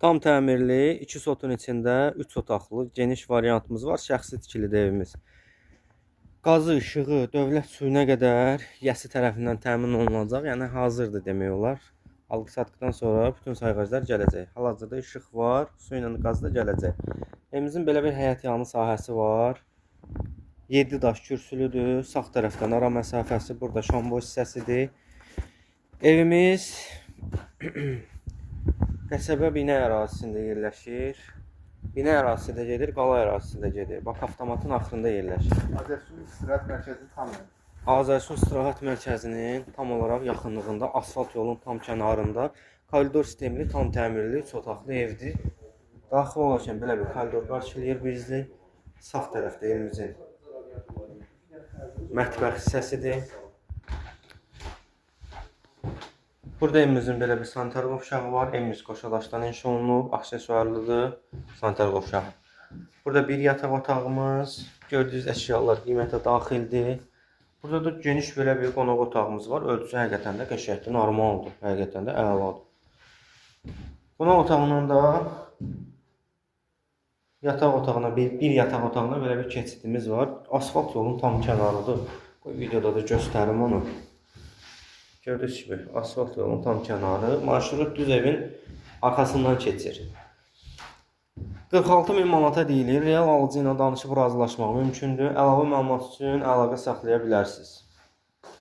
Tam təmirli, 2 sotun içində 3 otaqlı geniş variantımız var. Şəxsi tikilidir evimiz. Qazı, işığı, dövlət suyuna qədər YəSİ tərəfindən təmin olunacaq. Yəni hazırdır demək olar. Alqı-satqıdan sonra bütün sayğaclar gələcək. Hal-hazırda işıq var, su ilə qaz da gələcək. Evimizin belə bir həyət yanı sahəsi var. 7 daş kürsülüdür. Sağ tərəfdən ara məsafəsi burada şamboy hissəsidir. Evimiz qəsəbə bina ərazisində yerləşir. Bina ərazisində gedir, qala ərazisində gedir. Bax, avtomatın axırında yerləşir. Azərsun istirahət mərkəzi tamdır. Azərsun istirahət mərkəzinin tam olaraq yaxınlığında, asfalt yolun tam kənarında koridor sistemli, tam təmirli, 3 otaqlı evdir. Daxil olarkən belə bir koridor qarşılayır bizi. Sağ tərəfdə evimizin mətbəx hissəsidir. Burada evimizin belə bir sanitar qovşağı var. Evimiz qoşadaşdan inşa olunub, aksesuarlıdır sanitar qovşağı. Burada bir yataq otağımız, gördüyünüz əşyalar qiymətə daxildir. Burada da geniş belə bir qonaq otağımız var. Ölçüsü həqiqətən də qəşəngdir, normaldır. Həqiqətən də əladır. Qonaq otağından da yataq otağına, bir yataq otağına belə bir keçidimiz var. Asfalt yolun tam kənarıdır. Qoy videoda da göstərim onu. Gördüyünüz kimi asfalt yolun tam kənarı. Marşrut düz evin arxasından keçir. 46 min manata deyilir. Real alıcı ilə danışıb razılaşmaq mümkündür. Əlavə məlumat üçün əlaqə saxlaya bilərsiniz.